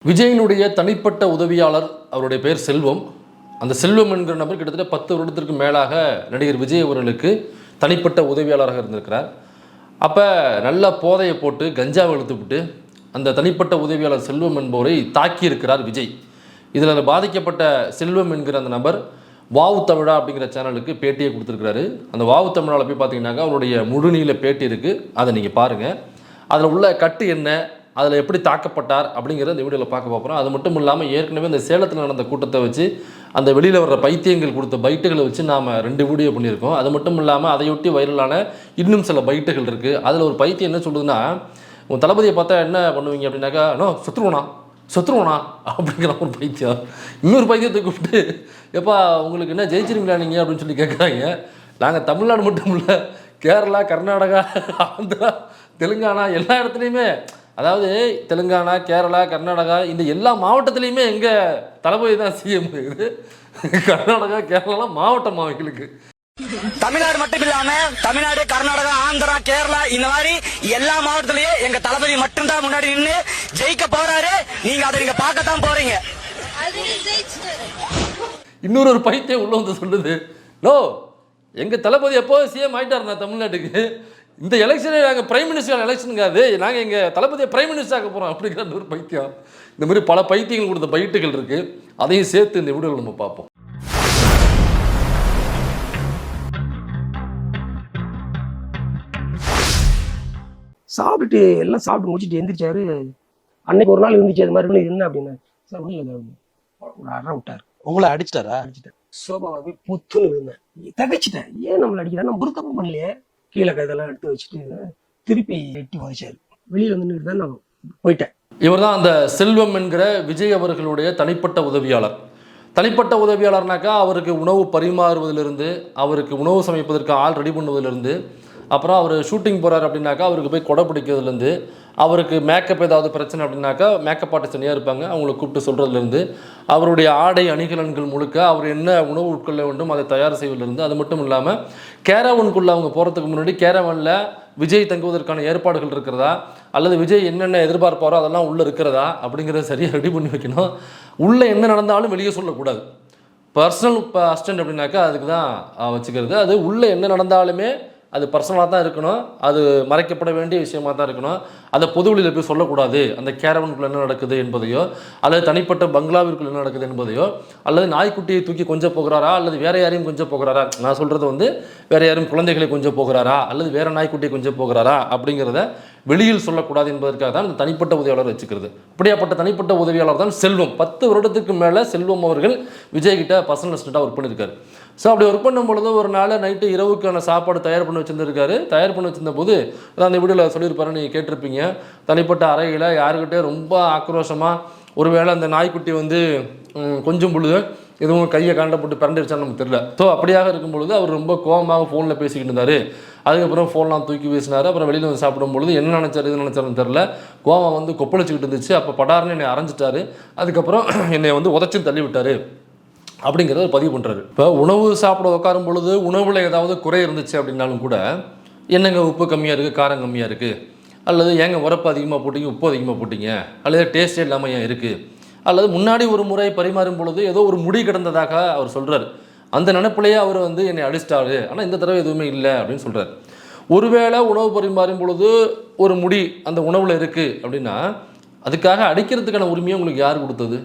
விஜயினுடைய தனிப்பட்ட உதவியாளர் அவருடைய பெயர் செல்வம். அந்த செல்வம் என்கிற நபர் கிட்டத்தட்ட 10 வருடத்திற்கு மேலாக நடிகர் விஜய் அவர்களுக்கு தனிப்பட்ட உதவியாளராக இருந்திருக்கிறார். அப்போ நல்ல போதையை போட்டு கஞ்சாவை இழுத்துவிட்டு அந்த தனிப்பட்ட உதவியாளர் செல்வம் என்பவரை தாக்கியிருக்கிறார் விஜய். இதில் பாதிக்கப்பட்ட செல்வம் என்கிற அந்த நபர் வாவு தமிழா அப்படிங்கிற சேனலுக்கு பேட்டியை கொடுத்துருக்கிறாரு. அந்த வாவு தமிழாவில் போய் பார்த்தீங்கன்னாக்கா அவருடைய முழுநீள பேட்டி இருக்குது, அதை நீங்கள் பாருங்கள். அதில் உள்ள கட்டு என்ன, அதில் எப்படி தாக்கப்பட்டார் அப்படிங்கிறத இந்த வீடியோவில் பார்க்க போகிறோம். அது மட்டும் இல்லாமல் ஏற்கனவே இந்த சேலத்தில் நடந்த கூட்டத்தை வச்சு அந்த வெளியில் வர்ற பைத்தியங்கள் கொடுத்த பைட்டுகளை வச்சு நாம் 2 வீடியோ பண்ணியிருக்கோம். அது மட்டும் இல்லாமல் அதையொட்டி வைரலான இன்னும் சில பைட்டுகள் இருக்குது. அதில் ஒரு பைத்தியம் என்ன சொல்லுதுன்னா, உன் தளபதியை பார்த்தா என்ன பண்ணுவீங்க அப்படின்னாக்கா, சொத்துருவனா அப்படிங்கிற ஒரு பைத்தியம். இன்னொரு பைத்தியத்தை கூப்பிட்டு, எப்பா உங்களுக்கு என்ன ஜெயிச்சிருங்களா நீங்கள் அப்படின்னு சொல்லி கேட்குறாங்க. நாங்கள் தமிழ்நாடு மட்டும் இல்லை, கேரளா, கர்நாடகா, ஆந்திரா, தெலுங்கானா எல்லா இடத்துலையுமே, அதாவது தெலுங்கானா, கேரளா, கர்நாடகா இந்த எல்லா மாவட்டத்துலேயுமே எங்கள் தளபதி தான் சிஎம். இது கர்நாடகா, கேரளாலாம் மாவட்டம் அவங்களுக்கு. தமிழ்நாடு மட்டும் இல்லாம தமிழ்நாடு, கர்நாடகா, ஆந்திரா, கேரளா இந்த மாதிரி எல்லா மாவட்டத்திலயும் எங்க தளபதி மட்டும்தான் முன்னாடி நின்று ஜெயிக்க போறாரு. நீங்க அதை நீங்க பார்க்கத்தான் போறீங்க. இன்னொரு பைத்தியம் உள்ள வந்து சொல்லுது, நோ எங்க தளபதி எப்போ சிஎம் ஆயிட்டாருண்ணா தமிழ்நாட்டுக்கு, இந்த எலெக்ஷனே நாங்கள் பிரைம் மினிஸ்டர் எலெக்ஷனுங்காது, நாங்கள் எங்கள் தளபதியை பிரைம் மினிஸ்டர் ஆக்க போகிறோம் அப்படிங்கிற ஒரு பைத்தியம். இந்த மாதிரி பல பைத்தியங்கள் கொடுத்த பைட்டுகள் இருக்குது. அதையும் சேர்த்து இந்த வீடியோவில் நம்ம பார்ப்போம். சாப்பிட்டு எல்லாம் சாப்பிட்டு முடிச்சுட்டு எந்திரிச்சாரு. அன்னைக்கு ஒரு நாள் இருந்துச்சு அது மாதிரி என்ன அப்படின்னா, சார் ஒன்றும் இல்லை, ஒரு அரை விட்டார். உங்களை அடிச்சிட்டாரா? அடிச்சுட்டேன். சோபாவை போய் புத்துன்னு இருந்தேன், தகச்சிட்டேன். ஏன் நம்மளை அடிக்கிறேன், நம்ம ஒரு தப்பு பண்ணலையே. கீழே இதெல்லாம் எடுத்து வச்சுட்டு திருப்பி எட்டி வச்சாரு. வெளியில வந்துட்டு தான் நான் போயிட்டேன். இவர் தான் அந்த செல்வம் என்கிற விஜய் அவர்களுடைய தனிப்பட்ட உதவியாளர். தனிப்பட்ட உதவியாளர்னாக்கா அவருக்கு உணவு பரிமாறுவதிலிருந்து, அவருக்கு உணவு சமைப்பதற்கு ஆள் ரெடி பண்ணுவதிலிருந்து, அப்புறம் அவர் ஷூட்டிங் போகிறார் அப்படின்னாக்கா அவருக்கு போய் கொடை பிடிக்கிறதுலேருந்து, அவருக்கு மேக்கப் ஏதாவது பிரச்சனை அப்படின்னாக்கா மேக்கப் ஆர்டிஸ்ட் தனியாக இருப்பாங்க, அவங்கள கூப்பிட்டு சொல்கிறதுலேருந்து, அவருடைய ஆடை அணிகலன்கள் முழுக்க அவர் என்ன உணவு உட்கொள்ள வேண்டும் அதை தயார் செய்வதிலிருந்து, அது மட்டும் இல்லாமல் கேரவனுக்குள்ளே அவங்க போகிறதுக்கு முன்னாடி கேரவனில் விஜய் தங்குவதற்கான ஏற்பாடுகள் இருக்கிறதா, அல்லது விஜய் என்னென்ன எதிர்பார்ப்பாரோ அதெல்லாம் உள்ளே இருக்கிறதா அப்படிங்கிறத சரியாக ரெடி பண்ணி வைக்கணும். உள்ளே என்ன நடந்தாலும் வெளியே சொல்லக்கூடாது. பர்சனல் அசிஸ்டன்ட் அப்படின்னாக்கா அதுக்கு தான் வச்சுக்கிறது. அது உள்ளே என்ன நடந்தாலுமே அது பர்சனலாக தான் இருக்கணும், அது மறைக்கப்பட வேண்டிய விஷயமாக தான் இருக்கணும். அதை பொதுவெளியில் போய் சொல்லக்கூடாது. அந்த கேரவனுக்குள்ள என்ன நடக்குது என்பதையோ, அல்லது தனிப்பட்ட பங்களாவிற்குள்ள என்ன நடக்குது என்பதையோ, அல்லது நாய்க்குட்டியை தூக்கி கொஞ்சம் போகிறாரா, அல்லது வேறு யாரையும் கொஞ்சம் போகிறாரா, நான் சொல்கிறது வந்து வேறு யாரும் குழந்தைகளை கொஞ்சம் போகிறாரா, அல்லது வேறு நாய்க்குட்டியை கொஞ்சம் போகிறாரா அப்படிங்கிறத வெளியில் சொல்லக்கூடாது என்பதற்காக தான் இந்த தனிப்பட்ட உதவியாளர் வச்சுக்கிறது. அப்படியாப்பட்ட தனிப்பட்ட உதவியாளர் தான் செல்வம். 10 வருடத்துக்கு மேலே செல்வம் அவர்கள் விஜய்கிட்ட பர்சனல் அசிஸ்டண்ட்டாக ஒர்க் பண்ணியிருக்காரு. ஸோ அப்படி ஒர்க் பண்ணும் பொழுது ஒரு நாள் நைட்டு இரவுக்கான சாப்பாடு தயார் பண்ணி வச்சுருந்துருக்காரு. தயார் பண்ணி வச்சிருந்த போது அந்த வீடியோவில் சொல்லியிருப்பாரு, நீங்கள் கேட்டிருப்பீங்க, தனிப்பட்ட அறையில் யாருக்கிட்டே ரொம்ப ஆக்ரோஷமாக ஒருவேளை அந்த நாய்க்குட்டி வந்து கொஞ்சம் பொழுது எதுவும் கையை காண்ட போட்டு பிறண்டிருச்சான்னு நமக்கு தெரியல. ஸோ அப்படியாக இருக்கும் பொழுது அவர் ரொம்ப கோபமாக ஃபோனில் பேசிக்கிட்டு இருந்தார். அதுக்கப்புறம் ஃபோன்லாம் தூக்கி வீசினார். அப்புறம் வெளியில் வந்து சாப்பிடும் பொழுது என்ன நினச்சார் எது நினச்சாருன்னு தெரில, கோபம் வந்து கொப்பளிச்சுக்கிட்டு இருந்துச்சு. அப்போ படார்னு என்னை அரைஞ்சிட்டாரு. அதுக்கப்புறம் என்னை வந்து உதச்சும் தள்ளி விட்டார் அப்படிங்கிறத பதிவு பண்ணுறாரு. இப்போ உணவு சாப்பிட உட்காரும் பொழுது உணவில் ஏதாவது குறை இருந்துச்சு அப்படின்னாலும் கூட, என்னங்க உப்பு கம்மியாக இருக்குது, காரம் கம்மியாக இருக்குது, அல்லது ஏங்க உரப்பு அதிகமாக போட்டிங்க, உப்பு அதிகமாக போட்டிங்க, அல்லது டேஸ்டே இல்லாமல் ஏன் இருக்குது, அல்லது முன்னாடி ஒரு முறை பரிமாறும் பொழுது ஏதோ ஒரு முடி கிடந்ததாக அவர் சொல்கிறார். அந்த நினைப்பிலேயே அவர் வந்து என்னை அடிச்சிட்டாரு, ஆனால் இந்த தடவை எதுவுமே இல்லை அப்படின்னு சொல்கிறார். ஒருவேளை உணவு பரிமாறும் பொழுது ஒரு முடி அந்த உணவில் இருக்குது அப்படின்னா, அதுக்காக அடிக்கிறதுக்கான உரிமையை உங்களுக்கு யார் கொடுத்தது?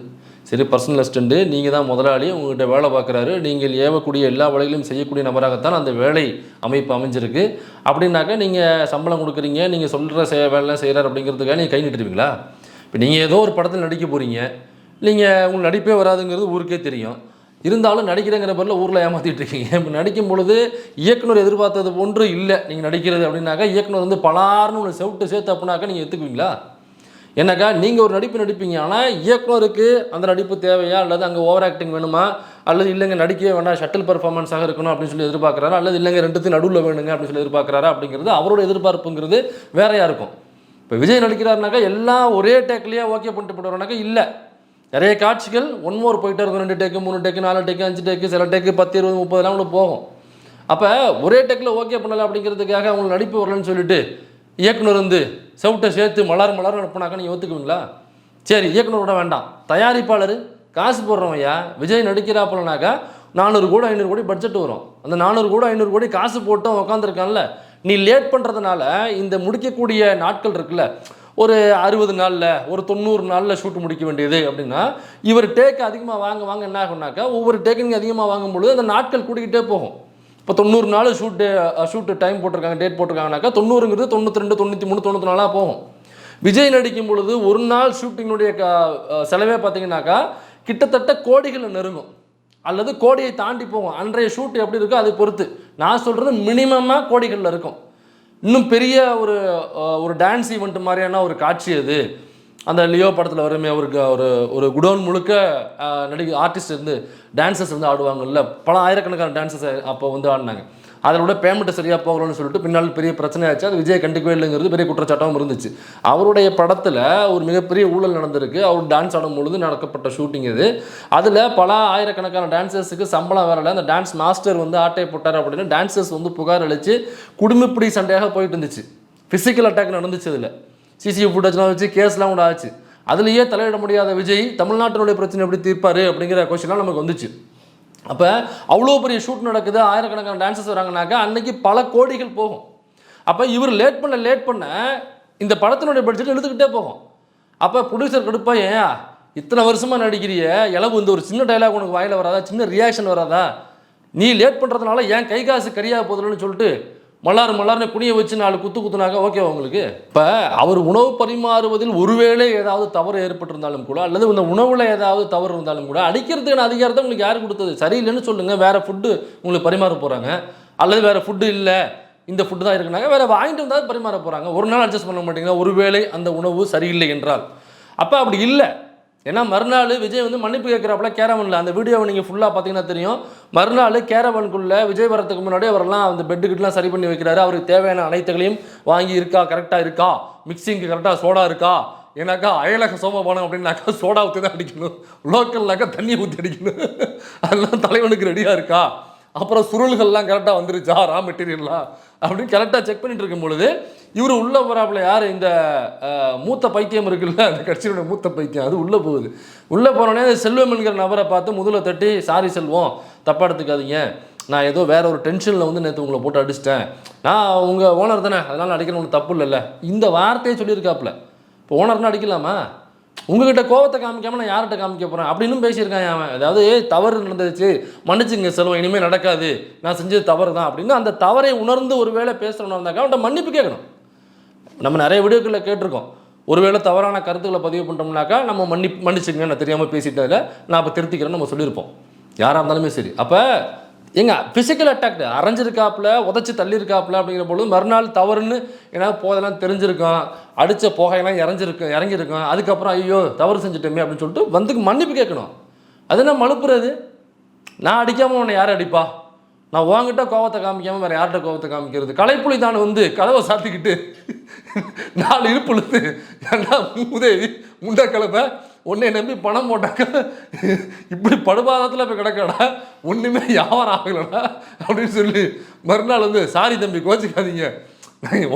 சரி, பர்சனல் அசிஸ்டண்ட்டு, நீங்கள் தான் முதலாளி, உங்கள்கிட்ட வேலை பார்க்குறாரு, நீங்கள் ஏவக்கூடிய எல்லா வேலைகளையும் செய்யக்கூடிய நபராகத்தான் அந்த வேலை அமைப்பு அமைஞ்சிருக்கு. அப்படின்னாக்கா நீங்கள் சம்பளம் கொடுக்குறீங்க, நீங்கள் சொல்கிற வேலைலாம் செய்கிறார் அப்படிங்கிறதுக்காக நீங்கள் கை நீட்டுருவீங்களா? இப்போ நீங்கள் ஏதோ ஒரு படத்தில் நடிக்க போகிறீங்க, நீங்கள் உங்களுக்கு நடிப்பே வராதுங்கிறது ஊருக்கே தெரியும், இருந்தாலும் நடிக்கிறேங்கிற பேரில் ஊரில் ஏமாற்றிட்டு இருக்கீங்க. இப்போ நடிக்கும் பொழுது இயக்குனர் எதிர்பார்த்தது போன்று இல்லை நீங்கள் நடிக்கிறது அப்படின்னாக்கா, இயக்குனர் வந்து பலார்னு ஒன்று செவிட்டு சேர்த்து அப்படின்னாக்கா நீங்கள் எடுத்துக்குவீங்களா? என்னக்கா நீங்கள் ஒரு நடிப்பு நடிப்பீங்க, ஆனால் இயக்குனருக்கு அந்த நடிப்பு தேவையா, அல்லது அங்கே ஓவர் ஆக்டிங் வேணுமா, அல்லது இல்லைங்க நடிக்கவே வேண்டாம் ஷட்டில் பெர்ஃபார்மன்ஸாக இருக்கணும் அப்படின்னு சொல்லி எதிர்பார்க்குறாரா, அல்லது இல்லைங்க ரெண்டுத்தையும் நடுவில் வேணுங்க அப்படின்னு சொல்லி எதிர்பார்க்குறாரா அப்படிங்கிறது அவரோட எதிர்பார்ப்புங்கிறது வேறையாக இருக்கும். இப்போ விஜய் நடிக்கிறாருனாக்கா எல்லாம் ஒரே டேக்லேயே ஓகே பண்ணிட்டு போடுறாருனாக்கா இல்லை, நிறைய காட்சிகள் ஒன் மோர் போயிட்டே இருக்கும். 2 டேக்கு 3 டேக்கு 4 டேக்கு 5 டேக்கு, சில டேக்கு 10 20 30 கூட போகும். அப்போ ஒரே டேக்கில் ஓகே பண்ணலை அப்படிங்கிறதுக்காக அவங்களுக்கு நடிப்பு வரலன்னு சொல்லிட்டு இயக்குனர் வந்து செவிட்டை சேர்த்து மலர்னு அனுப்புனாக்கா நீங்கள் ஒத்துக்குவீங்களா? சரி, இயக்குனரோட வேண்டாம், தயாரிப்பாளர் காசு போடுறவையா விஜய் நடிக்கிறாப்புலனாக்கா 400 கோடி 500 கோடி பட்ஜெட் வரும். அந்த 400 கோடி 500 கோடி காசு போட்டும் உட்காந்துருக்கான்ல. நீ லேட் பண்ணுறதுனால இந்த முடிக்கக்கூடிய நாட்கள் இருக்குல்ல, ஒரு 60 நாளில் ஒரு 90 நாளில் ஷூட் முடிக்க வேண்டியது அப்படின்னா, இவர் டேக் அதிகமாக வாங்க என்ன ஆகும்னாக்கா, ஒவ்வொரு டேக்கு நீங்கள் அதிகமாக வாங்கும்பொழுது அந்த நாட்கள் கூட்டிக்கிட்டே போகும். இப்போ 90 நாள் ஷூட்டு டைம் போட்டிருக்காங்க, டேட் போட்டிருக்காங்கனாக்கா 90ங்கிறது 92 93 94 போகும். விஜய் நடிக்கும் பொழுது ஒரு நாள் ஷூட்டிங்கினுடைய செலவே பார்த்தீங்கன்னாக்கா கிட்டத்தட்ட கோடிகளில் நெருங்கும், அல்லது கோடியை தாண்டி போகும். அன்றைய ஷூட் எப்படி இருக்கோ அதை பொறுத்து. நான் சொல்கிறது மினிமமாக கோடிகளில் இருக்கும். இன்னும் பெரிய ஒரு டான்ஸ் ஈவெண்ட் மாதிரியான ஒரு காட்சி அது. அந்த லியோ படத்தில் வருமே, அவருக்கு ஒரு குடோன் முழுக்க ஆர்டிஸ்ட் இருந்து டான்சர்ஸ் வந்து ஆடுவாங்கல்ல, பல ஆயிரக்கணக்கான டான்சர்ஸ் அப்போ வந்து ஆடினாங்க. அதோட பேமெண்ட்டு சரியாக போகலன்னு சொல்லிட்டு பின்னால் பெரிய பிரச்சனை ஆச்சு. அது விஜய் கண்டுக்கவே இல்லைங்கிறது பெரிய குற்றச்சாட்டாகவும் இருந்துச்சு. அவருடைய படத்தில் ஒரு மிகப்பெரிய ஊழல் நடந்திருக்கு. அவர் டான்ஸ் ஆடும் பொழுது நடக்கப்பட்ட ஷூட்டிங் இது. அதில் பல ஆயிரக்கணக்கான டான்சர்ஸுக்கு சம்பளம் வரலை, அந்த டான்ஸ் மாஸ்டர் வந்து ஆட்டையை போட்டார் அப்படின்னு டான்சர்ஸ் வந்து புகார் அளித்து குடும்பப்பிடி சண்டையாக போயிட்டு இருந்துச்சு. ஃபிசிக்கல் அட்டாக் நடந்துச்சு. அதில் சிசிடிவி ஃபுட்டேஜ்லாம் வச்சு கேஸ்லாம் கூட ஆச்சு. அதுலேயே தலையிட முடியாத விஜய் தமிழ்நாட்டினுடைய பிரச்சனை எப்படி தீர்ப்பார் அப்படிங்கிற கொஸ்டின்லாம் நமக்கு வந்துச்சு. அப்போ அவ்வளோ பெரிய ஷூட் நடக்குது, ஆயிரக்கணக்கான டான்சர்ஸ் வராங்கனாக்கா அன்னைக்கு பல கோடிகள் போகும். அப்போ இவர் லேட் பண்ண இந்த படத்தினுடைய பட்ஜெட் எடுத்துக்கிட்டே போகும். அப்போ ப்ரொடியூசர் கடுப்பா, ஏன் இத்தனை வருஷமாக நடிக்கிறிய, இளவு இந்த ஒரு சின்ன டைலாக் உனக்கு வாயில் வராதா, சின்ன ரியாக்ஷன் வராதா, நீ லேட் பண்ணுறதுனால ஏன் கை காசு கரியாக போதுன்னு சொல்லிட்டு மல்லார்னு குனியை வச்சு 4 குத்துனாக்கா ஓகே உங்களுக்கு. இப்போ அவர் உணவு பரிமாறுவதில் ஒருவேளை ஏதாவது தவறு ஏற்பட்டிருந்தாலும் கூட, அல்லது இந்த உணவில் ஏதாவது தவறு இருந்தாலும் கூட, அடிக்கிறதுக்கான அதிகாரத்தை உங்களுக்கு யார் கொடுத்தது? சரியில்லைன்னு சொல்லுங்கள், வேறு ஃபுட்டு உங்களுக்கு பரிமாற போகிறாங்க, அல்லது வேறு ஃபுட்டு இல்லை இந்த ஃபுட்டு தான் இருக்குனாங்க, வேறு வாங்கிட்டு வந்தால் பரிமாற போகிறாங்க. ஒரு நாள் அட்ஜஸ்ட் பண்ண மாட்டீங்கன்னா, ஒருவேளை அந்த உணவு சரியில்லை என்றால். அப்போ அப்படி இல்லை. ஏன்னா மறுநாள் விஜய் வந்து மன்னிப்பு கேட்குறாப்புல கேரவனில். அந்த வீடியோவை நீங்கள் ஃபுல்லாக பார்த்தீங்கன்னா தெரியும். மறுநாள் கேரவனுக்குள்ளே விஜய் வரத்துக்கு முன்னாடி அவரெல்லாம் அந்த பெட்டுக்கிட்டலாம் சரி பண்ணி வைக்கிறாரு. அவருக்கு தேவையான அனைத்துகளையும் வாங்கி இருக்கா, கரெக்டாக இருக்கா, மிக்சிங்க்கு கரெக்டாக சோடா இருக்கா, ஏன்னாக்கா அயலக சோமபானம் அப்படின்னாக்கா சோடா ஊற்றி தான் அடிக்கணும், லோக்கல்னாக்கா தண்ணி ஊற்றி அடிக்கணும், அதெல்லாம் தலைவனுக்கு ரெடியாக இருக்கா, அப்புறம் சுருள்கள்லாம் கரெக்டாக வந்துருச்சா, ரா மெட்டீரியல்லாம் அப்படின்னு கரெக்டாக செக் பண்ணிட்டு இருக்கும் பொழுது இவர் உள்ளே போகிறாப்புல. யார்? இந்த மூத்த பைத்தியம் இருக்குல்ல, அந்த கட்சியினுடைய மூத்த பைத்தியம், அது உள்ளே போகுது. உள்ளே போனோடனே செல்வம் என்கிற நபரை பார்த்து முதல்ல தட்டி, சாரி செல்வம், தப்பாக எடுத்துக்காதீங்க, நான் ஏதோ வேற ஒரு டென்ஷனில் வந்து நேற்று உங்களை போட்டு அடிச்சிட்டேன், நான் உங்கள் ஓனர் தானே, அதனால் அடிக்கணும், ஒன்று தப்பு இல்லைல்ல, இந்த வார்த்தையை சொல்லியிருக்காப்புல. இப்போ ஓனர்னா அடிக்கலாமா? உங்ககிட்ட கோவத்தை காமிக்காமல் நான் யார்கிட்ட காமிக்க போகிறேன் அப்படின்னு பேசியிருக்கான் அவன். அதாவது தவறு நடந்துச்சு, மன்னிச்சுங்க செல்வம், இனிமேல் நடக்காது, நான் செஞ்சது தவறு தான் அப்படின்னு அந்த தவறை உணர்ந்து ஒரு வேளை பேசுகிறோம்னா இருந்தாக்கா அவன்கிட்ட மன்னிப்பு கேட்கணும். நம்ம நிறைய வீடியோக்களில் கேட்டிருக்கோம், ஒருவேளை தவறான கருத்துக்களை பதிவு பண்ணிட்டோம்னாக்கா நம்ம மன்னிச்சுங்க, நான் தெரியாமல் பேசிட்டதில் நான் இப்போ திருத்திக்கிறேன்னு நம்ம சொல்லியிருப்போம், யாராக இருந்தாலுமே சரி. அப்போ ஃபிசிக்கல் அட்டாக் அரைஞ்சிருக்காப்புல, உதச்சி தள்ளியிருக்காப்புல அப்படிங்கிற பொழுது மறுநாள் தவறுன்னு ஏன்னா போதெல்லாம் தெரிஞ்சிருக்கோம், அடித்த புகையெல்லாம் இறங்கியிருக்கோம், அதுக்கப்புறம் ஐயோ தவறு செஞ்சுட்டோமே அப்படின்னு சொல்லிட்டு வந்து மன்னிப்பு கேட்கணும். அது என்ன மழுப்புறது? நான் அடிக்காமல் உன்னை யார் அடிப்பா, நான் உங்ககிட்ட கோவத்தை காமிக்காமல் வேறு யார்கிட்ட கோவத்தை காமிக்கிறது? கலைப்புலி தான் வந்து கதவை சாத்திக்கிட்டு 4 இருப்புழுத்து, ஏன்னா உதவி முண்டை கிளம்ப உன்னை நம்பி பணம் போட்டாக்கா இப்படி படுபாதத்தில் போய் கிடக்கடா, ஒன்றுமே வியாபாரம் ஆகலடா அப்படின்னு சொல்லி மறுநாள் வந்து சாரி தம்பி கோச்சிக்காதீங்க,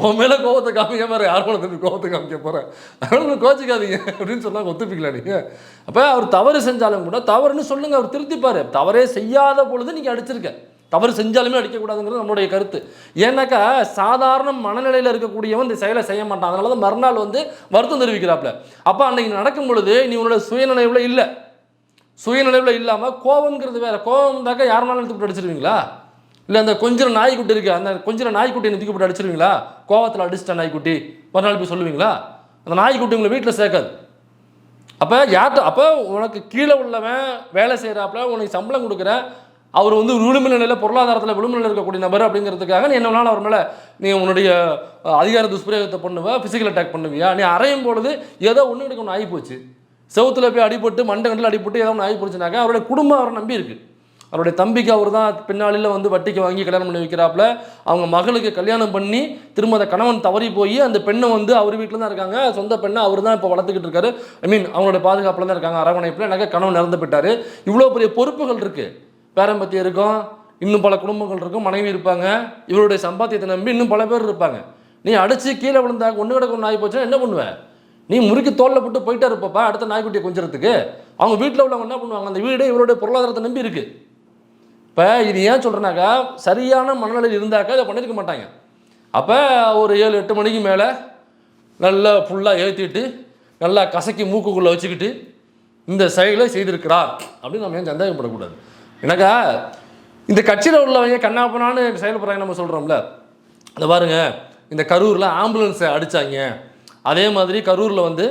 உன் மேலே கோவத்தை காமிக்காம வேறு யார் மேலே தம்பி கோவத்தை காமிக்க போகிறேன், அதனால கோச்சிக்காதீங்க அப்படின்னு சொன்னாங்க. ஒத்துப்பிக்கலாம் நீங்கள். அப்போ அவர் தவறு செஞ்சாலும் கூட தவறுன்னு சொல்லுங்கள், அவர் திருத்திப்பார். தவறே செய்யாத பொழுது நீங்கள் அடிச்சிருக்க, தவறு செஞ்சாலுமே அடிக்கக்கூடாதுங்கிறது நம்மளுடைய கருத்து. ஏன்னாக்கா சாதாரண மனநிலையில் இருக்கக்கூடியவன் இந்த செயலை செய்ய மாட்டான், அதனால தான் மறுநாள் வந்து வருத்தம் தெரிவிக்கிறாப்புல. அப்போ அன்னைக்கு நடக்கும் பொழுது நீ உன்னோட சுயநினைவில் இல்லை, சுயநினைவில் இல்லாமல் கோவம்ங்கிறது வேறு. கோவம் இருந்தாக்கா யாருனாலும் எடுத்து போட்டு அடிச்சிருவீங்களா? இல்லை அந்த கொஞ்சம் நாய்க்குட்டி இருக்குது, அந்த கொஞ்சம் நாய்க்குட்டி தூக்கி போட்டு அடிச்சிருவீங்களா? கோவத்தில் அடிச்சிட்டா நாய்க்குட்டி மறுநாள் போய் சொல்லுவீங்களா? அந்த நாய்க்குட்டி உங்களை வீட்டில் சேர்க்காது. அப்போ யார்கிட்ட, அப்போ உனக்கு கீழே உள்ளவன் வேலை செய்கிறாப்புல, உனக்கு சம்பளம் கொடுக்குற அவர் வந்து விளிம்பு நிலையில், பொருளாதாரத்தில் விளிம்பு நிலையில் இருக்கக்கூடிய நபர் அப்படிங்கிறதுக்காக நீ என்ன வேணாலும் அவர் மேலே நீ உன்னுடைய அதிகார துஷ்பிரயோகத்தை பண்ணுவ, ஃபிசிக்கல் அட்டாக் பண்ணுவியா? நீ அறையும் பொழுது ஏதோ ஒன்று ஆகி போச்சு, செவுத்தில் போய் அடிபட்டு மண்டை அடிபட்டு ஏதோ ஒன்று ஆகி போச்சுனாக்கா அவருடைய குடும்பம் அவரை நம்பி இருக்குது. அவருடைய தம்பிக்கு அவர் தான் பின்னாளில் வந்து வட்டிக்கு வாங்கி கல்யாணம் பண்ணி வைக்கிறாப்புல. அவங்க மகளுக்கு கல்யாணம் பண்ணி திரும்ப அந்த கணவன் தவறி போய் அந்த பெண்ணை வந்து அவர் வீட்டில் தான் இருக்காங்க, சொந்த பெண்ணை அவர் தான் இப்போ வளர்த்துக்கிட்டு இருக்காரு. அவங்களோட பாதுகாப்பில் தான் இருக்காங்க, அரவணைப்பில். எனக்கு கணவன் இறந்து போயிட்டார். இவ்வளோ பெரிய பொறுப்புகள் இருக்குது, பேரம்பத்தி இருக்கும், இன்னும் பல குடும்பங்கள் இருக்கும், மனைவி இருப்பாங்க, இவருடைய சம்பாத்தியத்தை நம்பி இன்னும் பல பேர் இருப்பாங்க. நீ அடித்து கீழே விழுந்தாங்க ஒன்று கிடக்கு ஒன்று ஆகி போச்சுன்னா என்ன பண்ணுவேன்? நீ முறுக்கி தோல்ல போட்டு போயிட்டே இருப்பப்பா அடுத்த நாய்க்குட்டியை கொஞ்சறதுக்கு. அவங்க வீட்டில் உள்ளவங்க என்ன பண்ணுவாங்க, அந்த வீடு இவருடைய பொருளாதாரத்தை நம்பி இருக்கு. இப்போ இது ஏன் சொல்கிறேன்னாக்கா, சரியான மனநிலையில் இருந்தாக்கா இதை பண்ணியிருக்க மாட்டாங்க. அப்போ ஒரு 7-8 மணிக்கு மேலே நல்லா ஃபுல்லாக ஏற்றிட்டு நல்லா கசக்கி மூக்குக்குள்ளே வச்சுக்கிட்டு இந்த செயலை செய்திருக்கிறார் அப்படின்னு நம்ம ஏன் சந்தேகப்படக்கூடாது. எனக்கா இந்த கட்சியில் உள்ளவங்க கண்ணாப்பனான்னு செயல்படுறாங்க நம்ம சொல்கிறோம்ல. அதை பாருங்க, இந்த கரூரில் ஆம்புலன்ஸை அடித்தாங்க, அதே மாதிரி கரூரில் வந்து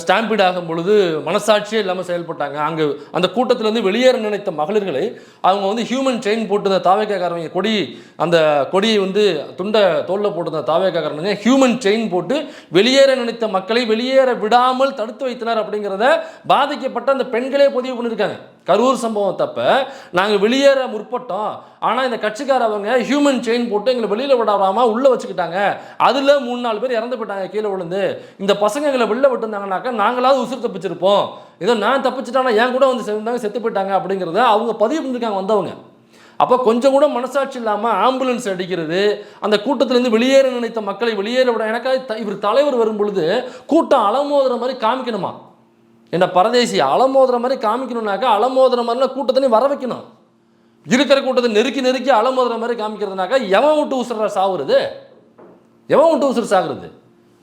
ஸ்டாம்பீட் ஆகும் பொழுது மனசாட்சியே இல்லாமல் செயல்பட்டாங்க. அங்கே அந்த கூட்டத்திலேருந்து வெளியேற நினைத்த மகளிர்களை அவங்க வந்து ஹியூமன் செயின் போட்டு இந்த தாவேக்காரவங்க அந்த கொடியை வந்து துண்டை தோளில் போட்டு இந்த தாவேக்காரவங்க ஹியூமன் செயின் போட்டு வெளியேற நினைத்த மக்களை வெளியேற விடாமல் தடுத்து வைத்தனர் அப்படிங்கிறத பாதிக்கப்பட்ட அந்த பெண்களே பதிவு பண்ணியிருக்காங்க. கரூர் சம்பவம் தப்ப நாங்கள் வெளியேற முற்பட்டோம், ஆனால் இந்த கட்சிக்காரவங்க ஹியூமன் செயின் போட்டு எங்களை வெளியில் விடாமல் உள்ளே வச்சுக்கிட்டாங்க. அதில் 3-4 பேர் இறந்து போயிட்டாங்க கீழே விழுந்து. இந்த பசங்க எங்களை வெளில விட்டுருந்தாங்கனாக்கா நாங்களாவது உசுறு தப்பிச்சிருப்போம், ஏதோ நான் தப்பிச்சிட்டானா என் கூட வந்து சேர்ந்தாங்க செத்து போயிட்டாங்க அப்படிங்கிறத அவங்க பதிவு பண்ணியிருக்காங்க வந்தவங்க. அப்போ கொஞ்சம் கூட மனசாட்சி இல்லாமல் ஆம்புலன்ஸ் அடிக்கிறது, அந்த கூட்டத்திலேருந்து வெளியேற நினைத்த மக்களை வெளியேற விட. எனக்காக இவர் தலைவர் வரும் பொழுது கூட்டம் அலமோதுற மாதிரி காமிக்கணுமா? என்ன பரதேசி அலமோதுற மாதிரி காமிக்கணும்னாக்கா அலமோதுற மாதிரிலாம் கூட்டத்திலையும் வர வைக்கணும். இருக்கிற கூட்டத்தை நெருக்கி அலமோதுற மாதிரி காமிக்கிறதுனாக்கா எவன் விட்டு உசுற சாகுறது, எவன் விட்டு உசுறு சாகுறது?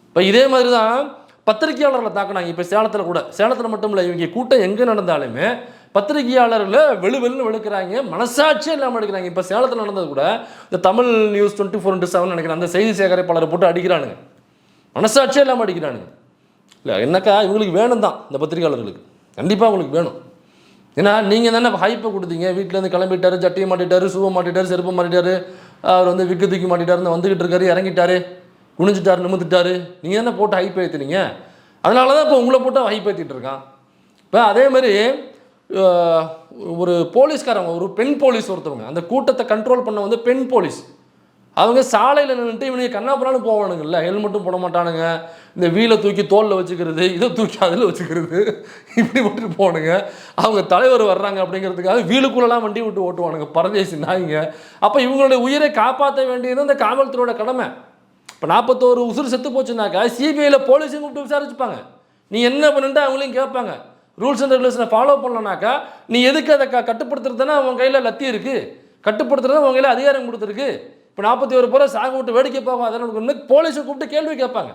இப்போ இதே மாதிரி தான் பத்திரிகையாளர்களை தாக்குனாங்க. இப்போ சேலத்தில் மட்டும் இல்லை, இவங்க கூட்டம் எங்கே நடந்தாலுமே பத்திரிகையாளர்களை வெளுன்னு வெளுக்கிறாங்க, மனசாட்சியே இல்லாமல் எடுக்கிறாங்க. இப்போ சேலத்தில் நடந்தது கூட இந்த தமிழ் நியூஸ் 24/7 நினைக்கிறேன், அந்த செய்தி சேகரிப்பாளரை போட்டு அடிக்கிறானுங்க, மனசாட்சியே இல்லாமல் அடிக்கிறானுங்க. இல்லை என்னக்கா இவங்களுக்கு வேணும் தான், இந்த பத்திரிகையாளர்களுக்கு கண்டிப்பாக உங்களுக்கு வேணும். ஏன்னா நீங்கள் தானே ஹைப்பை கொடுத்தீங்க, வீட்டிலேருந்து கிளம்பிட்டாரு, சட்டியை மாட்டிட்டாரு, சூவை மாட்டிட்டாரு, செருப்பை மாட்டிட்டாரு, அவர் வந்து விக்கு தூக்கி மாட்டிட்டாருன்னு வந்துக்கிட்டு இருக்காரு, இறங்கிட்டாரு, குனிஞ்சிட்டாரு, நிமிந்துட்டாரு, நீங்கள் தானே போட்டு ஹைப் ஏற்றுனீங்க. அதனால தான் இப்போ உங்களை போட்டு ஹைப் ஏற்றிட்டு இருக்கான். இப்போ அதே மாதிரி ஒரு போலீஸ்காரங்க, ஒரு பெண் போலீஸ் ஒருத்தவங்க அந்த கூட்டத்தை கண்ட்ரோல் பண்ண வந்து பெண் போலீஸ், அவங்க சாலையில் நின்றுட்டு இவனுக்கு கண்ணாப்புறான்னு போவானுங்கல்ல, ஹெல்மெட்டும் போட மாட்டானுங்க, இந்த வீலை தூக்கி தோலில் வச்சுக்கிறது, இதை தூக்கி அதில் வச்சுக்கிறது, இப்படி விட்டுட்டு போவானுங்க. அவங்க தலைவர் வர்றாங்க அப்படிங்கிறதுக்காக வீலுக்குள்ளெல்லாம் வண்டி விட்டு ஓட்டுவானுங்க, பரதேசி நாய்ங்க. அப்போ இவங்களுடைய உயிரை காப்பாற்ற வேண்டியது இந்த காவல்துறையோட கடமை. இப்போ 41 உசுறு செத்து போச்சுனாக்கா சிபிஐயில் போலீஸையும் கூப்பிட்டு விசாரிச்சுப்பாங்க, நீ என்ன பண்ணுன்ட்டு அவங்களையும் கேட்பாங்க. ரூல்ஸ் அண்ட் ரெகுலேஷனை ஃபாலோ பண்ணலனாக்கா நீ எதுக்கு அதை கட்டுப்படுத்துறதுனா அவன் கையில் லத்தி இருக்குது, கட்டுப்படுத்துறது அவங்க கையில் அதிகாரம் கொடுத்துருக்கு. இப்போ 41 பேரை சாக விட்டு வேடிக்கை பார்ப்பாங்க, போலீஸை கூப்பிட்டு கேள்வி கேட்பாங்க.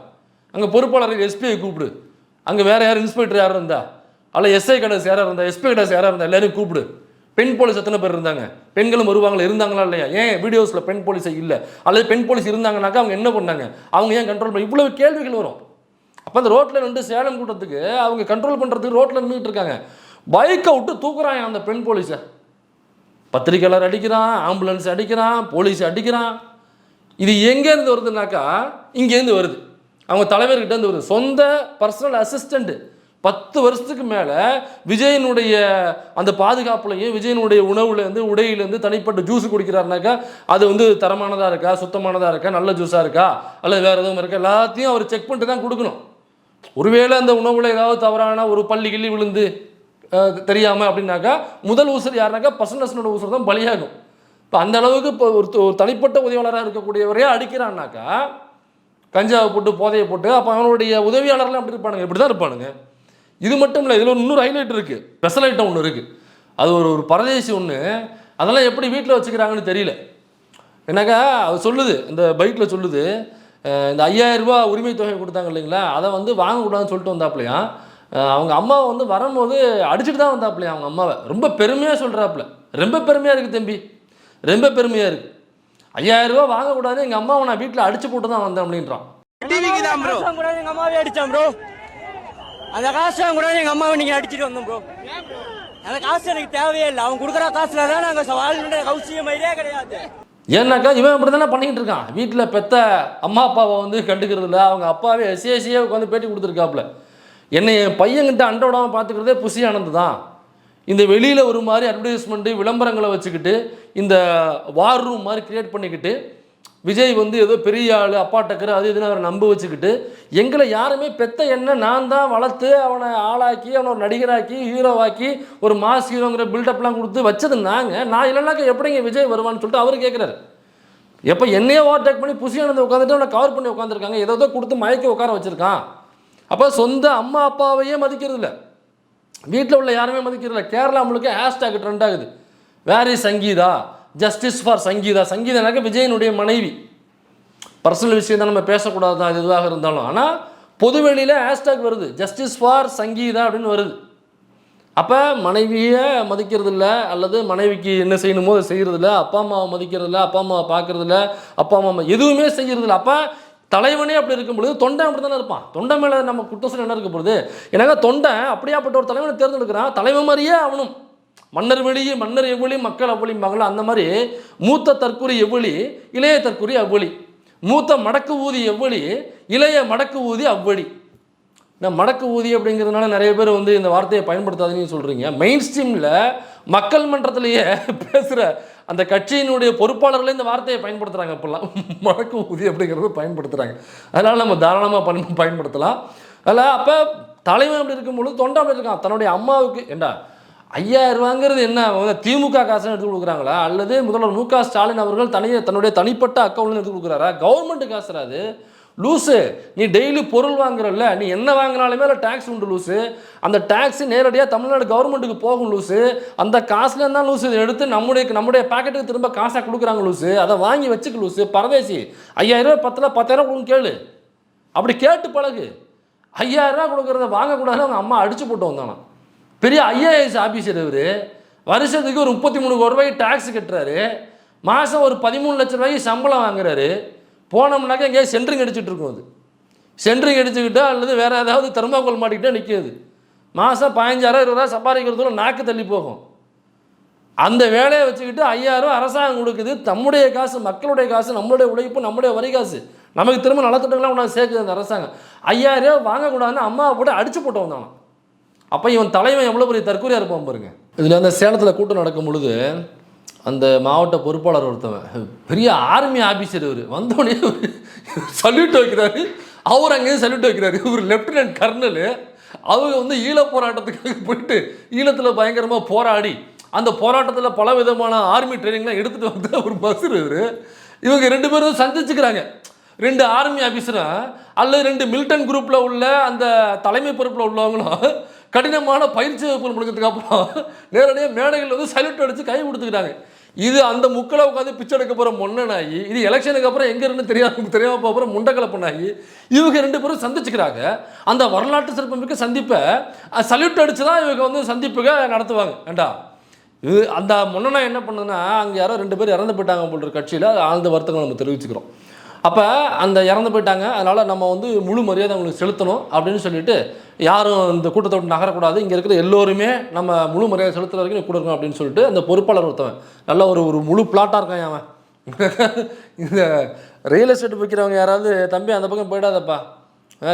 அங்கே பொறுப்பாளர் எஸ்பிஐ கூப்பிடு, அங்கே வேறு யார் இன்ஸ்பெக்டர் யாரும் இருந்தா, அல்ல எஸ்ஐ கடைசி யாராக இருந்தா, எஸ்பி கடைசி யாராக இருந்தா, எல்லாரையும் கூப்பிடு. பெண் போலீஸ் எத்தனை பேர் இருந்தாங்க, பெண்களும் வருவாங்களா, இருந்தாங்களா இல்லையா, ஏன் வீடியோஸில் பெண் போலீஸை இல்லை, அல்லது பெண் போலீஸ் இருந்தாங்கனாக்கா அவங்க என்ன பண்ணாங்க, அவங்க ஏன் கண்ட்ரோல் பண்ணி, இவ்வளவு கேள்விகள் வரும். அப்போ அந்த ரோட்டில் நின்று சேலம் கூட்டத்துக்கு அவங்க கண்ட்ரோல் பண்ணுறதுக்கு ரோட்டில் நின்றுட்டு இருக்காங்க, பைக்கை விட்டு தூக்குறாங்க அந்த பெண் போலீஸை. பத்திரிகையாளர் அடிக்கிறான், ஆம்புலன்ஸ் அடிக்கிறான், போலீஸ் அடிக்கிறான். இது எங்கேருந்து வருதுனாக்கா இங்கேருந்து வருது, அவங்க தலைவர்கிட்டேருந்து வருது. சொந்த பர்சனல் அசிஸ்டண்ட்டு 10 வருஷத்துக்கு மேலே விஜயனுடைய அந்த பாதுகாப்புலையும் விஜயனுடைய உணவுலேருந்து உடையிலேருந்து தனிப்பட்ட ஜூஸ் குடிக்கிறாருனாக்கா அது வந்து தரமானதாக இருக்கா, சுத்தமானதாக இருக்கா, நல்ல ஜூஸாக இருக்கா, அல்லது வேறு எதுவும் இருக்கா, எல்லாத்தையும் அவர் செக் பண்ணிட்டு தான் கொடுக்கணும். ஒருவேளை அந்த உணவில் ஏதாவது தவறான ஒரு பள்ளி கிள்ளி விழுந்து தெரியாமல் அப்படின்னாக்கா முதல் ஊசர் யாருனாக்கா பர்சனல் ஊசர் தான் பலியாகும். இப்போ அந்த அளவுக்கு இப்போ ஒரு தனிப்பட்ட உதவியாளராக இருக்கக்கூடியவரையே அடிக்கிறான்னாக்கா, கஞ்சாவை போட்டு போதையை போட்டு, அப்போ அவனுடைய உதவியாளர்லாம் அப்படி இருப்பானுங்க, இப்படி தான் இருப்பானுங்க. இது மட்டும் இல்லை, இதில் இன்னொரு ஹைலைட் இருக்குது, ஸ்பெஷல் ஐட்டம் ஒன்று இருக்குது. அது ஒரு பரதேசி ஒன்று, அதெல்லாம் எப்படி வீட்டில் வச்சுக்கிறாங்கன்னு தெரியல. என்னக்கா அது சொல்லுது, இந்த பைக்கில் சொல்லுது, இந்த 5000 ரூபா உரிமை தொகை கொடுத்தாங்க இல்லைங்களா, அதை வந்து வாங்கக்கூடாதுன்னு சொல்லிட்டு வந்தாப்புலையா. அவங்க அம்மாவை வந்து வரும்போது அடிச்சுட்டு தான் வந்தாப்புலையா அவங்க அம்மாவை. ரொம்ப பெருமையாக சொல்கிறாப்புல, ரொம்ப பெருமையாக இருக்குது தம்பி, ரொம்ப பெருமையாக இருக்குது. 5000 ரூபா வாங்கக்கூடாதுன்னு எங்கள் அம்மாவை நான் வீட்டில் அடிச்சு போட்டு தான் வந்தேன் அப்படின்றான். எங்க அம்மாவே அடிச்சான் ப்ரோ, அந்த காசு கூட எங்க அம்மாவை நீங்க அடிச்சுட்டு வந்தோம் ப்ரோ. அந்த காசு எனக்கு தேவையே இல்லை, அவங்க கொடுக்குற காசுல தான் நாங்கள் வாழ்கின்ற அவசியம் கிடையாது. ஏன்னாக்கா இவன் அப்படி தானே பண்ணிக்கிட்டு இருக்கான். வீட்டில் பெத்த அம்மா அப்பாவை வந்து கண்டுக்கிறது இல்லை, அவங்க அப்பாவே எஸ்ஏசியே உட்காந்து பேட்டி கொடுத்துருக்காப்புல. என்னை என் பையன்கிட்ட அண்டை விடாமல் பார்த்துக்கிறதே புசி ஆனந்து தான். இந்த வெளியில் ஒரு மாதிரி அட்வர்டைஸ்மெண்ட்டு விளம்பரங்களை வச்சுக்கிட்டு இந்த வார் ரூம் மாதிரி கிரியேட் பண்ணிக்கிட்டு விஜய் வந்து ஏதோ பெரிய ஆள் அப்பா டக்கர் அது இதுன்னு அவரை நம்ப வச்சுக்கிட்டு எங்களை யாருமே பெத்த என்ன நான் தான் வளர்த்து அவனை ஆளாக்கி அவனை ஒரு நடிகராக்கி ஹீரோவாக்கி ஒரு மாஸ் ஹீரோங்கிற பில்டப்லாம் கொடுத்து வச்சது நான் இல்லைனாக்கா எப்படிங்க விஜய் வருவான்னு சொல்லிட்டு அவர் கேட்குறாரு. எப்போ என்னையே ஓவர்டேக் பண்ணி புசி ஆனந்தை உட்காந்துட்டு அவனை கவர் பண்ணி உட்காந்துருக்காங்க, ஏதோ கொடுத்து மயக்க உட்கார வச்சுருக்கான். அப்போ சொந்த அம்மா அப்பாவையே மதிக்கிறது இல்லை, வீட்டில் உள்ள யாருமே மதிக்கிறது இல்லை. கேரளா முழுக்க ஹேஷ்டாக் ட்ரெண்ட் ஆகுது, where is Sangeetha, justice for Sangeetha. சங்கீதானாக்க விஜயனுடைய மனைவி, பர்சனல் விஷயம் தான், நம்ம பேசக்கூடாது தான், அது எதுவாக இருந்தாலும். ஆனால் பொதுவெளியில் ஹேஷ்டாக் வருது, ஜஸ்டிஸ் ஃபார் சங்கீதா அப்படின்னு வருது. அப்போ மனைவியை மதிக்கிறது இல்லை, அல்லது மனைவிக்கு என்ன செய்யணுமோ அதை செய்கிறது இல்லை, அப்பா அம்மாவை மதிக்கிறது இல்லை, அப்பா அம்மாவை பார்க்கறது இல்லை, அப்பா அம்மா எதுவுமே செய்கிறது இல்லை. அப்போ தலைவனே அப்படி இருக்கும் பொழுது தொண்டன் அப்படி தானே இருப்பான். தொண்டை மேலே நம்ம குற்றம் சொல்ல என்ன இருக்க பொழுது, எனக்கு தொண்டன் அப்படியாப்பட்ட ஒரு தலைவனை தேர்ந்தெடுக்கிறான், தலைவன் மாதிரியே அவனும். மன்னர் வெளியே மன்னர் எவ்வளி மக்கள் அவ்வளி மகள், அந்த மாதிரி மூத்த தற்குறி எவ்வளி இளைய தற்குறி அவ்வளி, மூத்த மடக்கு ஊதி எவ்வளி இளைய மடக்கு ஊதி அவ்வளி. நான் மடக்கு ஊதி அப்படிங்கிறதுனால நிறைய பேர் வந்து இந்த வார்த்தையை பயன்படுத்தாதுன்னு சொல்கிறீங்க. மெயின் ஸ்ட்ரீமில் மக்கள் மன்றத்திலேயே பேசுகிற அந்த கட்சியினுடைய பொறுப்பாளர்களே இந்த வார்த்தையை பயன்படுத்துகிறாங்க. இப்போல்லாம் மடக்கு ஊதி அப்படிங்கிறது பயன்படுத்துகிறாங்க. அதனால் நம்ம தாராளமாக பயன்படுத்தலாம். அதில் அப்போ தலைவன் அப்படி இருக்கும்பொழுது தொண்டை அப்படி இருக்கான். தன்னுடைய அம்மாவுக்கு ஏண்டா 5000 ரூபாங்கிறது என்ன திமுக காசுன்னு எடுத்து கொடுக்குறாங்களா, அல்லது முதல்வர் மு க ஸ்டாலின் அவர்கள் தன்னுடைய தனிப்பட்ட அக்கௌண்ட்ல எடுத்து கொடுக்குறாரா? கவர்மெண்ட் காசுறாது லூஸு. நீ டெய்லி பொருள் வாங்குறல்ல, நீ என்ன வாங்கினாலுமே அதில் டேக்ஸ் உண்டு லூஸு. அந்த டேக்ஸ் நேரடியாக தமிழ்நாடு கவர்மெண்ட்டுக்கு போகும் லூஸு. அந்த காசுல இருந்தால் லூஸு எடுத்து நம்முடைய பாக்கெட்டுக்கு திரும்ப காசாக கொடுக்குறாங்க லூஸு. அதை வாங்கி வச்சுக்க லூஸு. பரதேசி 5000 ரூபா 10,000 கொடுங்க கேளு, அப்படி கேட்டு பழகு. 5000 ரூபா கொடுக்குறத வாங்கக்கூடாது. அவங்க அம்மா அடிச்சு போட்டு வந்தானா. பெரிய ஐஏஎஸ் ஆஃபீஸர் இவர், வருஷத்துக்கு ஒரு 33 கோடி ரூபாய்க்கு டேக்ஸ் கட்டுறாரு, மாதம் ஒரு 13 லட்சம் ரூபாய்க்கு சம்பளம் வாங்குறாரு. போனோம்னாக்கா எங்கேயாவது சென்ட்ரிங் அடிச்சுட்டு இருக்கும். அது சென்ட்ரிங் அடிச்சுக்கிட்டா அல்லது வேறு ஏதாவது தெர்மாக்கோல் மாட்டிக்கிட்டே நிற்கிது. மாதம் 15,000 20,000 சம்பாதிக்கிறதுல நாக்கு தள்ளி போகும். அந்த வேலையை வச்சுக்கிட்டு 5000 ரூபா அரசாங்கம் கொடுக்குது. நம்முடைய காசு, மக்களுடைய காசு, நம்மளுடைய உழைப்பு, நம்முடைய வரி காசு, நமக்கு திரும்ப நலத்திட்டங்கள்லாம் உனக்கு சேர்க்குது அந்த அரசாங்கம். 5000 ரூபா வாங்கக்கூடாதுன்னு அம்மாவை போட்டு அடிச்சு போட்டு வந்தானா. அப்போ இவன் தலைவன் எவ்வளோ பெரிய தற்கொலையாக இருப்பான் பாருங்க. இதில் அந்த சேலத்தில் கூட்டம் நடக்கும் பொழுது அந்த மாவட்ட பொறுப்பாளர் ஒருத்தவன் பெரிய ஆர்மி ஆஃபீஸர், இவர் வந்தோடனே சல்யூட் வைக்கிறாரு. அவர் அங்கேயும் சல்யூட் வைக்கிறாரு. இவர் லெப்டினன்ட் கர்னலு. அவங்க வந்து ஈழ போராட்டத்துக்காக போயிட்டு ஈழத்தில் பயங்கரமாக போராடி அந்த போராட்டத்தில் பல விதமான ஆர்மி ட்ரைனிங்லாம் எடுத்துகிட்டு வந்து ஒரு பஸ்ஸர் இவர். இவங்க 2 பேரும் சந்திச்சுக்கிறாங்க. 2 ஆர்மி ஆஃபீஸரும் அல்லது 2 மிலிட்டன் குரூப்பில் உள்ள அந்த தலைமை பொறுப்பில் உள்ளவங்களும் கடினமான பயிற்சி வகுப்புகள் முடிஞ்சதுக்கு அப்புறம் நேரடியாக மேடைகள் வந்து சல்யூட் அடித்து கை கொடுத்துக்கிறாங்க. இது அந்த முக்களை உட்காந்து பிச்சை எடுக்க போகிற மொன்னனாகி, இது எலெக்ஷனுக்கு அப்புறம் எங்கே இருந்து தெரியாமல் போகிற முண்டக்கலப்பனாகி இவங்க 2 பேரும் சந்திச்சுக்கிறாங்க. அந்த வரலாற்று சிறப்புமிக்க சந்திப்பை சல்யூட் அடித்து தான் இவங்க வந்து சந்திப்புக நடத்துவாங்க. ஏண்டா இது அந்த முன்னனா என்ன பண்ணுதுன்னா, அங்கே யாரோ 2 பேர் இறந்து போயிட்டாங்க போன்ற கட்சியில் ஆழ்ந்த வருத்தங்களை நம்ம தெரிவிச்சுக்கிறோம். அப்போ அந்த இறந்து போயிட்டாங்க, அதனால் நம்ம வந்து முழு மரியாதை அவங்களுக்கு செலுத்தணும் அப்படின்னு சொல்லிட்டு யாரும் இந்த கூட்டத்தை விட்டு நகரக்கூடாது, இங்கே இருக்கிற எல்லோருமே நம்ம முழு மரியாதை செலுத்துற வரைக்கும் கூட இருக்கணும் அப்படின்னு சொல்லிட்டு அந்த பொறுப்பாளர் ஒருத்தவன் நல்ல ஒரு முழு பிளாட்டாக இருக்கான் அவன். இந்த ரியல் எஸ்டேட் விற்கிறவங்க யாராவது தம்பி அந்த பக்கம் போயிடாதப்பா,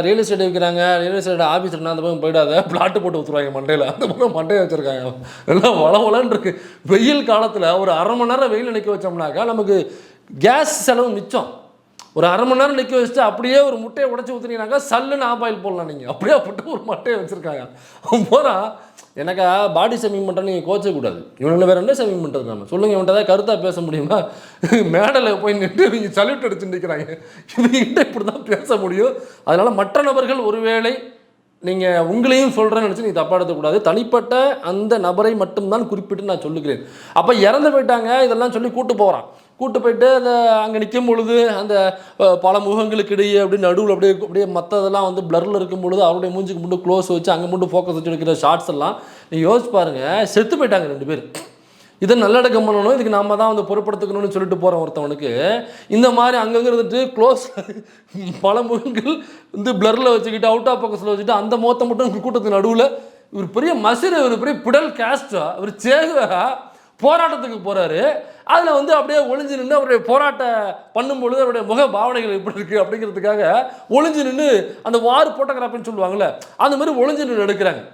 ரியல் எஸ்டேட் விற்கிறாங்க, ரியல் எஸ்டேட் ஆஃபீஸர்னா அந்த பக்கம் போயிடாத, பிளாட்டு போட்டு ஊற்றுருவாங்க மண்டையில், அந்த பக்கம் மண்டையை வச்சுருக்காங்க. எல்லாம் வளவலன்னு இருக்குது. வெயில் காலத்தில் ஒரு 1/2 மணி நேரம் வெயில் நிற்க வச்சோம்னாக்கா நமக்கு கேஸ் செலவு மிச்சம். ஒரு 1/2 மணி நேரம் நிற்க வச்சுட்டு அப்படியே ஒரு முட்டையை உடச்சி ஊற்றுனீங்கன்னாக்கா சல்லுன்னு ஆபாயில் போடலாம். நீங்கள் அப்படியே போட்டு ஒரு முட்டையை வச்சுருக்காங்க. அவன் போகிறான், எனக்கா பாடி ஷேமிங் பண்ணுறேன்னு நீங்கள் கோச்சக்கூடாது. இவனுங்களை வேறு என்ன ஷேமிங் பண்ணுறது? நம்ம சொல்லுங்கள், இவன்ட்ட தான் கருத்தாக பேச முடியுமா? மேடையில் போய் நின்று இவங்க சல்யூட் அடிச்சு நிற்கிறாங்க. இவங்ககிட்ட இப்படி தான் பேச முடியும். அதனால் மற்ற நபர்கள் ஒருவேளை நீங்கள் உங்களையும் சொல்கிறேன்னு நினச்சி நீங்கள் தப்பாக எடுக்கக்கூடாது. தனிப்பட்ட அந்த நபரை மட்டும்தான் குறிப்பிட்டு நான் சொல்லுகிறேன். அப்போ இறந்து போயிட்டாங்க இதெல்லாம் சொல்லி கூட்டு போயிட்டு அந்த அங்கே நிற்கும் பொழுது அந்த பல முகங்களுக்கு இடையே அப்படியே நடுவில் அப்படியே மற்றதெல்லாம் வந்து பிளரில் இருக்கும் பொழுது அவருடைய மூஞ்சிக்கு மட்டும் க்ளோஸ் வச்சு அங்கே மட்டும் ஃபோக்கஸ் வச்சு எடுக்கிற ஷார்ட்ஸ் எல்லாம் நீங்கள் யோசிச்சு பாருங்கள். செத்து போயிட்டாங்க 2 பேர். இதை நல்லடக்கம் பண்ணணும், இதுக்கு நம்ம தான் வந்து பொறுப்படுத்திக்கணும்னு சொல்லிட்டு போகிறோம். ஒருத்தவனுக்கு இந்த மாதிரி அங்கங்கே இருந்துட்டு க்ளோஸ் பல முகங்கள் வந்து பிளரில் வச்சுக்கிட்டு அவுட் ஆஃப் ஃபோக்கஸில் வச்சுட்டு அந்த முகத்தை மட்டும் கூட்டத்துக்கு நடுவில் இவர் பெரிய மசிர், இவர் பெரிய பிடல் கேஸ்டா, இவர் சேகுவா போராட்டத்துக்கு போகிறாரு. அதில் வந்து அப்படியே ஒளிஞ்சு நின்று அவருடைய போராட்டம் பண்ணும்பொழுது அவருடைய முக பாவனைகள் எப்படி இருக்குது அப்படிங்கிறதுக்காக ஒளிஞ்சு நின்று அந்த வார் ஃபோட்டோகிராஃபின்னு சொல்லுவாங்கள்ல, அந்த மாதிரி ஒளிஞ்சு நின்று எடுக்கிறாங்க.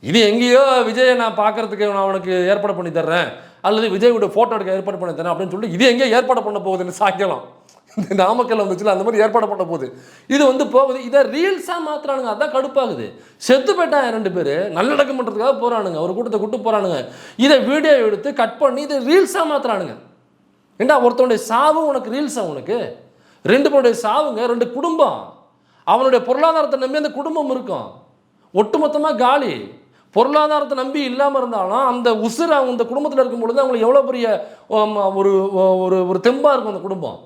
இது எங்கேயோ விஜயை நான் பார்க்கறதுக்கு நான் அவனுக்கு ஏற்பாடு பண்ணி தர்றேன், அல்லது விஜயோட ஃபோட்டோ எடுக்க ஏற்பாடு பண்ணி தரேன் அப்படின்னு சொல்லிட்டு இது எங்கேயோ ஏற்பாடு பண்ண போகுதுன்னு சாய்க்கலாம். இந்த நாமக்கல் வந்துச்சுல அந்த மாதிரி ஏற்பாடு பண்ண போகுது. இது வந்து போகுது, இதை ரீல்ஸாக மாற்றுறானுங்க. அதான் கடுப்பாகுது. செத்து போயிட்டாங்க 2 பேர், நல்லடக்கம் பண்ணுறதுக்காக போகிறானுங்க, ஒரு கூட்டத்தை கூட்டு போகிறானுங்க. இதை வீடியோ எடுத்து கட் பண்ணி இதை ரீல்ஸாக மாற்றுறானுங்க. ஏண்டா ஒருத்தனுடைய சாவு உனக்கு ரீல்ஸாக? உனக்கு 2 பேருடைய சாவுங்க, 2 குடும்பம். அவனுடைய பொருளாதாரத்தை நம்பி அந்த குடும்பம் இருக்கும். ஒட்டுமொத்தமாக காலி. பொருளாதாரத்தை நம்பி இல்லாமல் இருந்தாலும் அந்த உசுர் அவங்க இந்த குடும்பத்தில் இருக்கும் பொழுது அவங்களுக்கு எவ்வளோ பெரிய ஒரு ஒரு ஒரு தெம்பாக இருக்கும் அந்த குடும்பம்.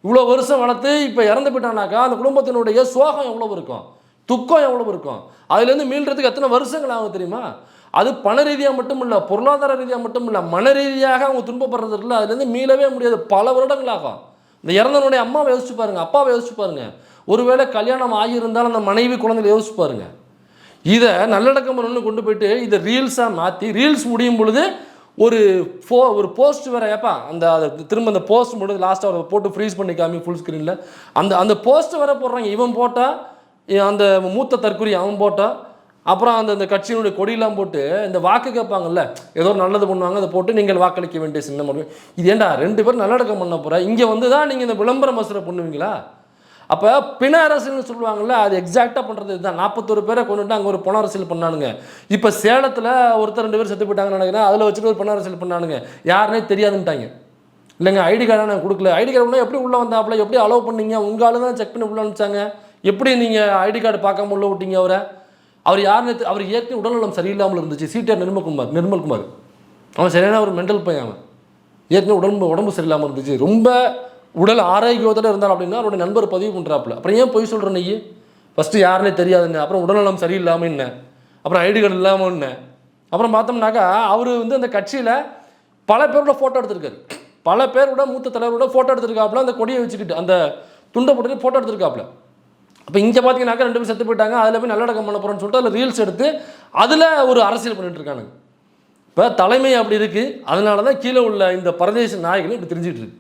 இவ்வளோ வருஷம் வளர்த்து இப்போ இறந்து போயிட்டானாக்கா அந்த குடும்பத்தினுடைய சோகம் எவ்வளோ இருக்கும், துக்கம் எவ்வளோ இருக்கும். அதுலேருந்து மீள்றதுக்கு எத்தனை வருஷங்கள் ஆகும் தெரியுமா? அது பண ரீதியாக மட்டும் இல்லை, பொருளாதார ரீதியாக மட்டும் இல்லை, மன ரீதியாக அவங்க துன்பப்படுறது இல்லை. அதுலேருந்து மீளவே முடியாது, பல வருடங்கள் ஆகும். இந்த இறந்தனுடைய அம்மாவை யோசிச்சு பாருங்க, அப்பாவை யோசிச்சு பாருங்க. ஒருவேளை கல்யாணம் ஆகியிருந்தாலும் அந்த மனைவி குழந்தைகளை யோசிச்சு பாருங்க. இதை நல்லடக்கம் பண்ணணும்னு கொண்டு போயிட்டு இதை ரீல்ஸாக மாற்றி, ரீல்ஸ் முடியும் பொழுது ஒரு போஸ்ட் வேற ஏப்பா அந்த திரும்ப அந்த போஸ்ட் முடிஞ்சு லாஸ்ட்டாக ஒரு போட்டு ஃப்ரீஸ் பண்ணி காமி ஃபுல் ஸ்க்ரீனில் அந்த போஸ்ட் வேற போடுறாங்க. இவன் போட்டால் அந்த மூத்த தற்கொலை அவன் போட்டால், அப்புறம் அந்த கட்சியினுடைய கொடியெல்லாம் போட்டு இந்த வாக்கு கேட்பாங்கல்ல, ஏதோ நல்லது பண்ணுவாங்க, அதை போட்டு நீங்கள் வாக்களிக்க வேண்டிய சின்னம். இது ஏண்டா 2 பேர் நல்லடக்கம் பண்ண போகிற, இங்கே வந்து தான் நீங்கள் இந்த விளம்பர மசூரை பண்ணுவீங்களா? அப்போ பிண அரசியல்னு சொல்லுவாங்கள்ல, அது எக்ஸாக்டாக பண்ணுறது இதுதான். 41 பேரை கொண்டுட்டு அங்கே ஒரு பண அரசியல் பண்ணானுங்க. இப்போ சேலத்தில் ஒருத்தர் 2 பேர் செத்து போயிட்டாங்கன்னு நினைக்கிறேன், அதில் வச்சுட்டு ஒரு பண அரசியல் பண்ணானுங்க. யாருனே தெரியாதுன்ட்டாங்க. இல்லைங்க ஐடி கார்டை நான் கொடுக்கல, ஐடி கார்டு எப்படி உள்ளே வந்தாப்புல, எப்படி அலோவ் பண்ணீங்க, உங்கள் ஆளு தான் செக் பண்ணி உள்ளே அனுப்பிச்சாங்க, எப்படி நீங்கள் ஐடி கார்டு பார்க்காம உள்ள விட்டீங்க அவரை? அவர் யாருன்னு அவர் ஏற்கனவே உடல்நலம் சரியில்லாமல் இருந்துச்சு. சிடிஆர் நிர்மல்குமார் அவன் சரியான ஒரு மென்டல் பையன். அவன் ஏற்கனவே உடம்பு சரியில்லாமல் இருந்துச்சு, ரொம்ப உடல் ஆரோக்கியத்தோடு இருந்தால் அப்படின்னா அவருடைய நண்பர் பதிவு பண்ணுறாப்புல. அப்புறம் ஏன் போய் சொல்கிறேன் நீ? ஃபஸ்ட்டு யாருன்னே தெரியாதுங்க, அப்புறம் உடல்நலம் சரியில்லாமல் என்ன, அப்புறம் ஐடி கார்டு இல்லாமல் என்ன, அப்புறம் பார்த்தோம்னாக்கா அவர் வந்து அந்த கட்சியில் பல பேரோட ஃபோட்டோ எடுத்திருக்காரு, பல பேரோட மூத்த தலைவரோட ஃபோட்டோ எடுத்திருக்காப்புல, அந்த கொடியை வச்சுக்கிட்டு அந்த துண்டை போட்டு ஃபோட்டோ எடுத்திருக்காப்புல. அப்போ இங்கே பார்த்தீங்கன்னாக்கா 2 பேர் செத்து போயிட்டாங்க, அதில் போய் நல்லடக்கம் பண்ண போகிறோன்னு சொல்லிட்டு அதில் ரீல்ஸ் எடுத்து அதில் ஒரு அரசியல் பண்ணிட்டு இருக்கானுங்க. இப்போ தலைமை அப்படி இருக்குது, அதனால தான் கீழே உள்ள இந்த பரதேச நாய்களும் இப்படி தெரிஞ்சிட்டு இருக்கு.